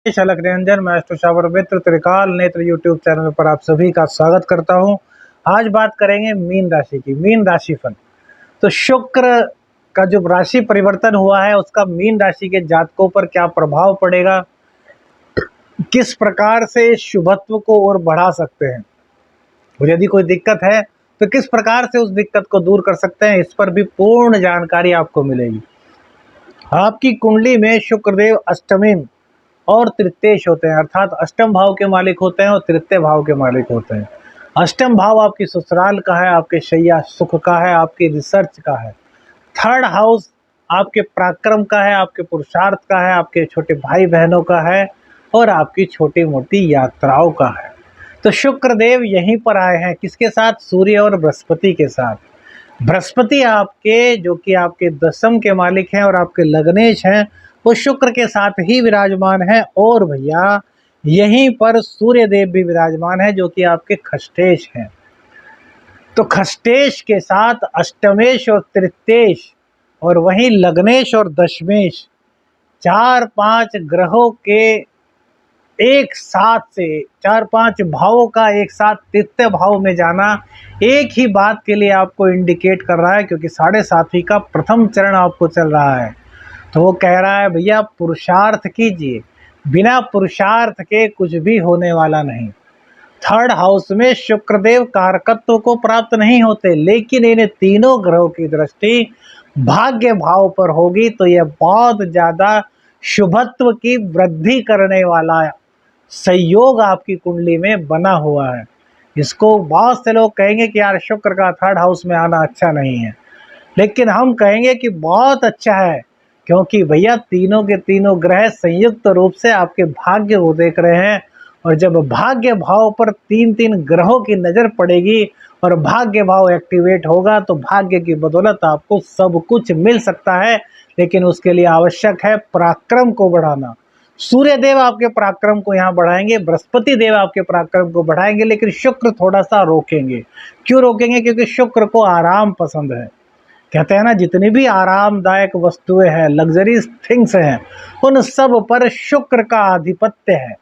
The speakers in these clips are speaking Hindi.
शलक निरंजन मैं एस्ट्रो मित्र त्रिकाल नेत्र यूट्यूब चैनल पर आप सभी का स्वागत करता हूं। आज बात करेंगे मीन राशि की, मीन राशि फल। तो शुक्र का जो राशि परिवर्तन हुआ है उसका मीन राशि के जातकों पर क्या प्रभाव पड़ेगा, किस प्रकार से शुभत्व को और बढ़ा सकते हैं, और यदि कोई दिक्कत है तो किस प्रकार से उस दिक्कत को दूर कर सकते हैं, इस पर भी पूर्ण जानकारी आपको मिलेगी। आपकी कुंडली में शुक्रदेव अष्टमी और तृतीयेश होते हैं, अर्थात अष्टम भाव के मालिक होते हैं और तृतीय भाव के मालिक होते हैं। अष्टम भाव आपकी ससुराल का है, आपके शैया सुख का है, आपकी रिसर्च का है। थर्ड हाउस आपके पराक्रम का है, आपके पुरुषार्थ का है, आपके छोटे भाई बहनों का है और आपकी छोटी मोटी यात्राओं का है। तो शुक्रदेव यहीं पर आए हैं, किसके साथ? सूर्य और बृहस्पति के साथ। बृहस्पति आपके जो कि आपके दशम के मालिक हैं और आपके लग्नेश हैं, वो शुक्र के साथ ही विराजमान है। और भैया यहीं पर सूर्य देव भी विराजमान है जो कि आपके खष्टेश हैं। तो खष्टेश के साथ अष्टमेश और तृतीयेश और वहीं लग्नेश और दशमेश, 4-5 ग्रहों के एक साथ से 4-5 भावों का एक साथ तृतीय भाव में जाना एक ही बात के लिए आपको इंडिकेट कर रहा है, क्योंकि 7.5 का प्रथम चरण आपको चल रहा है। तो वो कह रहा है भैया पुरुषार्थ कीजिए, बिना पुरुषार्थ के कुछ भी होने वाला नहीं। थर्ड हाउस में शुक्रदेव कारकत्व को प्राप्त नहीं होते, लेकिन इन तीनों ग्रहों की दृष्टि भाग्य भाव पर होगी तो यह बहुत ज्यादा शुभत्व की वृद्धि करने वाला संयोग आपकी कुंडली में बना हुआ है। इसको बहुत से लोग कहेंगे कि यार शुक्र का थर्ड हाउस में आना अच्छा नहीं है, लेकिन हम कहेंगे कि बहुत अच्छा है, क्योंकि भैया तीनों के तीनों ग्रह संयुक्त रूप से आपके भाग्य को देख रहे हैं। और जब भाग्य भाव पर 3-3 ग्रहों की नज़र पड़ेगी और भाग्य भाव एक्टिवेट होगा तो भाग्य की बदौलत आपको सब कुछ मिल सकता है, लेकिन उसके लिए आवश्यक है पराक्रम को बढ़ाना। सूर्य देव आपके पराक्रम को यहाँ बढ़ाएंगे, बृहस्पति देव आपके पराक्रम को बढ़ाएंगे, लेकिन शुक्र थोड़ा सा रोकेंगे। क्यों रोकेंगे? क्योंकि शुक्र को आराम पसंद है। कहते हैं ना, जितनी भी आरामदायक वस्तुएं हैं, लग्जरी थिंग्स हैं, उन सब पर शुक्र का आधिपत्य है।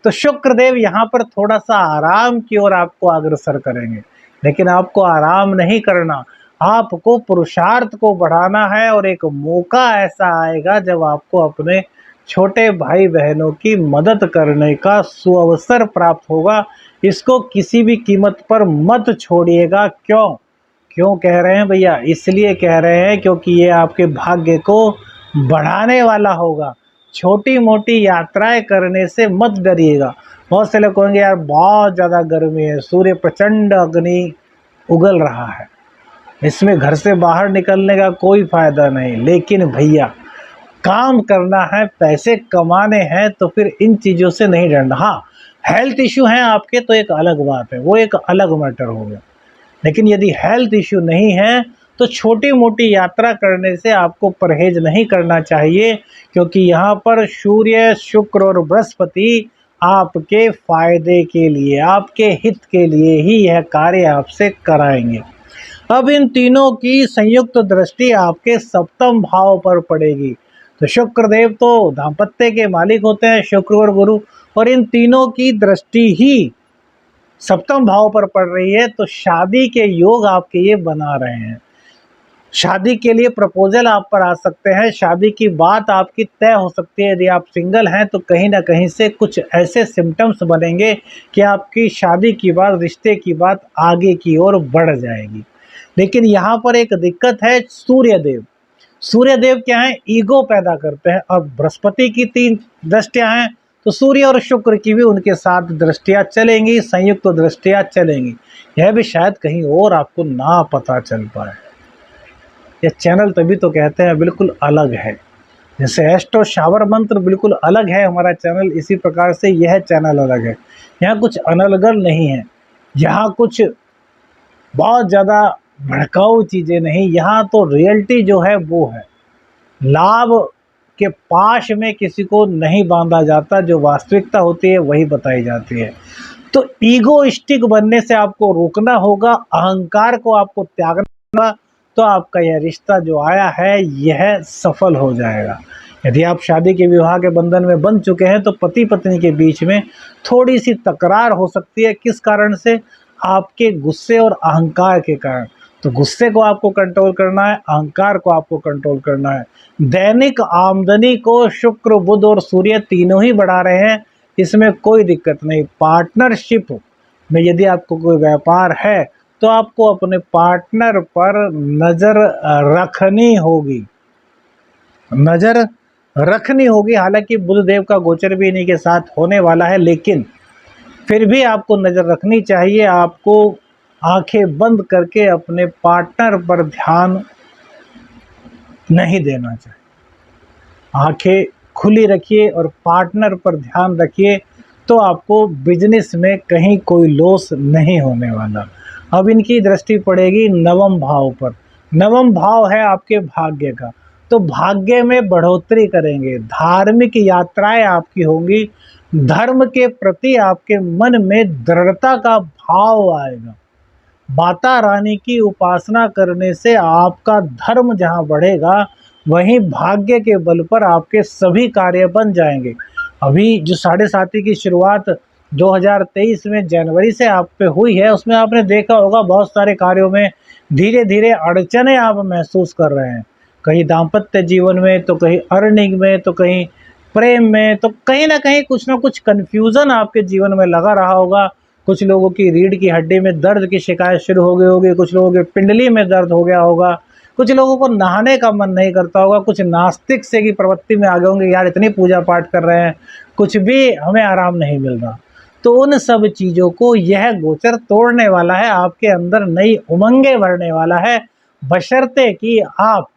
तो शुक्र देव यहाँ पर थोड़ा सा आराम की ओर आपको अग्रसर करेंगे, लेकिन आपको आराम नहीं करना, आपको पुरुषार्थ को बढ़ाना है। और एक मौका ऐसा आएगा जब आपको अपने छोटे भाई बहनों की मदद करने का सुअवसर प्राप्त होगा। इसको किसी भी कीमत पर मत छोड़िएगा। क्यों कह रहे हैं भैया? इसलिए कह रहे हैं क्योंकि ये आपके भाग्य को बढ़ाने वाला होगा। छोटी मोटी यात्राएं करने से मत डरिएगा। बहुत से लोग कहेंगे यार बहुत ज़्यादा गर्मी है, सूर्य प्रचंड अग्नि उगल रहा है, इसमें घर से बाहर निकलने का कोई फायदा नहीं। लेकिन भैया काम करना है, पैसे कमाने हैं, तो फिर इन चीज़ों से नहीं डरना। हाँ, हेल्थ इशू है आपके तो एक अलग बात है, वो एक अलग मैटर हो गया। लेकिन यदि हेल्थ इशू नहीं है तो छोटी मोटी यात्रा करने से आपको परहेज नहीं करना चाहिए, क्योंकि यहाँ पर सूर्य शुक्र और बृहस्पति आपके फायदे के लिए, आपके हित के लिए ही यह कार्य आपसे कराएंगे। अब इन तीनों की संयुक्त दृष्टि आपके सप्तम भाव पर पड़ेगी। तो शुक्रदेव तो दाम्पत्य के मालिक होते हैं, शुक्र और गुरु, और इन तीनों की दृष्टि ही सप्तम भाव पर पड़ रही है। तो शादी के योग आपके ये बना रहे हैं। शादी के लिए प्रपोजल आप पर आ सकते हैं, शादी की बात आपकी तय हो सकती है। यदि आप सिंगल हैं तो कहीं ना कहीं से कुछ ऐसे सिम्टम्स बनेंगे कि आपकी शादी की बात, रिश्ते की बात आगे की ओर बढ़ जाएगी। लेकिन यहाँ पर एक दिक्कत है, सूर्यदेव क्या है? ईगो पैदा करते हैं। अब बृहस्पति की 3 दृष्टियां हैं तो सूर्य और शुक्र की भी उनके साथ दृष्टियां चलेंगी, संयुक्त दृष्टियां चलेंगी। यह भी शायद कहीं और आपको ना पता चल पाए। यह चैनल तभी तो कहते हैं बिल्कुल अलग है। जैसे एस्ट्रो शावर मंत्र बिल्कुल अलग है हमारा चैनल, इसी प्रकार से यह चैनल अलग है। यहाँ कुछ अनलगल नहीं है, यहाँ कुछ बहुत ज़्यादा भड़काऊ चीज़ें नहीं, यहाँ तो रियलिटी जो है वो है। लाभ के पाश में किसी को नहीं बांधा जाता, जो वास्तविकता होती है वही बताई जाती है। तो ईगोइस्टिक बनने से आपको रोकना होगा, अहंकार को आपको त्यागना होगा, तो आपका यह रिश्ता जो आया है यह सफल हो जाएगा। यदि आप शादी के विवाह के बंधन में बंध चुके हैं तो पति पत्नी के बीच में थोड़ी सी तकरार हो सकती है। किस कारण से? आपके गुस्से और अहंकार के कारण। तो गुस्से को आपको कंट्रोल करना है, अहंकार को आपको कंट्रोल करना है। दैनिक आमदनी को शुक्र, बुध और सूर्य तीनों ही बढ़ा रहे हैं, इसमें कोई दिक्कत नहीं। पार्टनरशिप में यदि आपको कोई व्यापार है तो आपको अपने पार्टनर पर नज़र रखनी होगी, नज़र रखनी होगी। हालांकि बुधदेव का गोचर भी इन्हीं के साथ होने वाला है, लेकिन फिर भी आपको नज़र रखनी चाहिए। आपको आंखें बंद करके अपने पार्टनर पर ध्यान नहीं देना चाहिए। आंखें खुली रखिए और पार्टनर पर ध्यान रखिए, तो आपको बिजनेस में कहीं कोई लॉस नहीं होने वाला। अब इनकी दृष्टि पड़ेगी नवम भाव पर। नवम भाव है आपके भाग्य का, तो भाग्य में बढ़ोतरी करेंगे, धार्मिक यात्राएं आपकी होंगी, धर्म के प्रति आपके मन में दृढ़ता का भाव आएगा। माता रानी की उपासना करने से आपका धर्म जहाँ बढ़ेगा, वहीं भाग्य के बल पर आपके सभी कार्य बन जाएंगे। अभी जो 7.5 की शुरुआत 2023 में जनवरी से आप पे हुई है, उसमें आपने देखा होगा बहुत सारे कार्यों में धीरे धीरे अड़चने आप महसूस कर रहे हैं। कहीं दाम्पत्य जीवन में, तो कहीं अर्निंग में, तो कहीं प्रेम में, तो कहीं ना कुछ कन्फ्यूज़न आपके जीवन में लगा रहा होगा। कुछ लोगों की रीढ़ की हड्डी में दर्द की शिकायत शुरू हो गई होगी, कुछ लोगों के पिंडली में दर्द हो गया होगा, कुछ लोगों को नहाने का मन नहीं करता होगा, कुछ नास्तिक से की प्रवृत्ति में आ गए होंगे, यार इतनी पूजा पाठ कर रहे हैं, कुछ भी हमें आराम नहीं मिल रहा। तो उन सब चीज़ों को यह गोचर तोड़ने वाला है, आपके अंदर नई उमंगें भरने वाला है, बशर्ते कि आप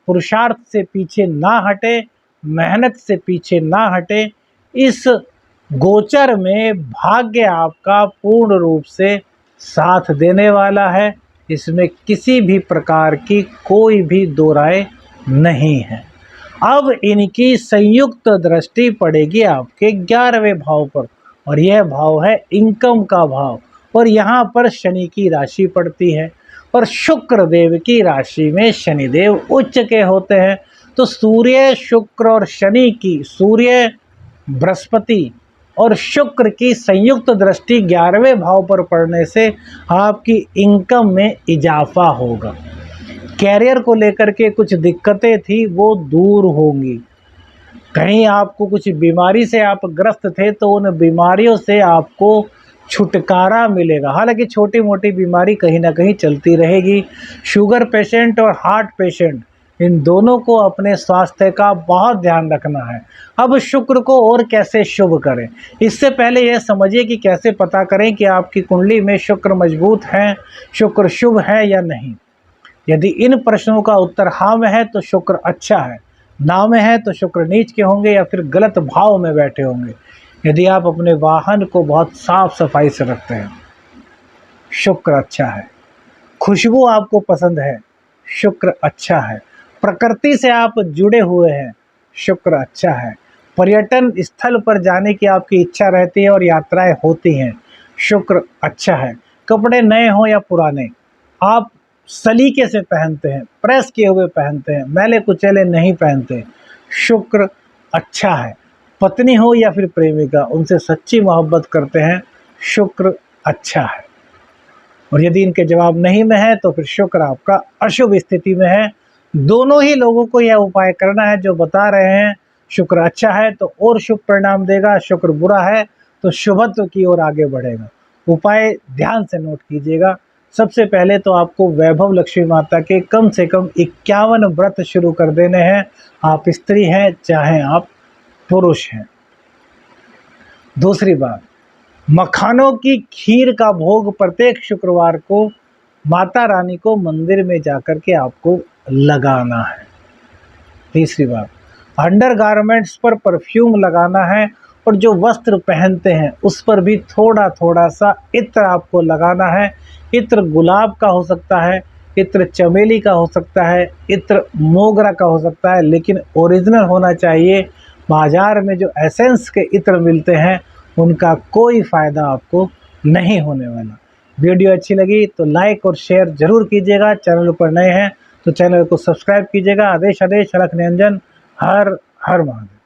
पुरुषार्थ से पीछे ना हटे, मेहनत से पीछे ना हटे। इस गोचर में भाग्य आपका पूर्ण रूप से साथ देने वाला है, इसमें किसी भी प्रकार की कोई भी दो राय नहीं है। अब इनकी संयुक्त दृष्टि पड़ेगी आपके 11वें भाव पर, और यह भाव है इनकम का भाव, और यहाँ पर शनि की राशि पड़ती है, और शुक्र देव की राशि में शनिदेव उच्च के होते हैं। तो सूर्य, शुक्र और शनि की, सूर्य, बृहस्पति और शुक्र की संयुक्त दृष्टि 11वें भाव पर पड़ने से आपकी इनकम में इजाफा होगा। कैरियर को लेकर के कुछ दिक्कतें थी, वो दूर होंगी। कहीं आपको कुछ बीमारी से आप ग्रस्त थे, तो उन बीमारियों से आपको छुटकारा मिलेगा। हालांकि छोटी मोटी बीमारी कहीं ना कहीं चलती रहेगी। शुगर पेशेंट और हार्ट पेशेंट, इन दोनों को अपने स्वास्थ्य का बहुत ध्यान रखना है। अब शुक्र को और कैसे शुभ करें, इससे पहले यह समझिए कि कैसे पता करें कि आपकी कुंडली में शुक्र मजबूत है, शुक्र शुभ है या नहीं। यदि इन प्रश्नों का उत्तर हाँ में है तो शुक्र अच्छा है, ना में है तो शुक्र नीच के होंगे या फिर गलत भाव में बैठे होंगे। यदि आप अपने वाहन को बहुत साफ सफाई से रखते हैं, शुक्र अच्छा है। खुशबू आपको पसंद है, शुक्र अच्छा है। प्रकृति से आप जुड़े हुए हैं, शुक्र अच्छा है। पर्यटन स्थल पर जाने की आपकी इच्छा रहती है और यात्राएं होती हैं, शुक्र अच्छा है। कपड़े नए हों या पुराने, आप सलीके से पहनते हैं, प्रेस किए हुए पहनते हैं, मैले कुचैले नहीं पहनते, शुक्र अच्छा है। पत्नी हो या फिर प्रेमिका, उनसे सच्ची मोहब्बत करते हैं, शुक्र अच्छा है। और यदि इनके जवाब नहीं में है तो फिर शुक्र आपका अशुभ स्थिति में है। दोनों ही लोगों को यह उपाय करना है जो बता रहे हैं। शुक्र अच्छा है तो और शुभ परिणाम देगा, शुक्र बुरा है तो शुभत्व की ओर आगे बढ़ेगा। उपाय ध्यान से नोट कीजिएगा। सबसे पहले तो आपको वैभव लक्ष्मी माता के कम से कम 51 व्रत शुरू कर देने हैं, आप स्त्री हैं चाहे आप पुरुष हैं। दूसरी बात, मखानों की खीर का भोग प्रत्येक शुक्रवार को माता रानी को मंदिर में जाकर के आपको लगाना है। तीसरी बात, अंडर गारमेंट्स पर परफ्यूम लगाना है, और जो वस्त्र पहनते हैं उस पर भी थोड़ा थोड़ा सा इत्र आपको लगाना है। इत्र गुलाब का हो सकता है, इत्र चमेली का हो सकता है, इत्र मोगरा का हो सकता है, लेकिन ओरिजिनल होना चाहिए। बाजार में जो एसेंस के इत्र मिलते हैं उनका कोई फ़ायदा आपको नहीं होने वाला। वीडियो अच्छी लगी तो लाइक और शेयर ज़रूर कीजिएगा। चैनल पर नए हैं तो चैनल को सब्सक्राइब कीजिएगा। आदेश अलख निरंजन, हर हर महादेव।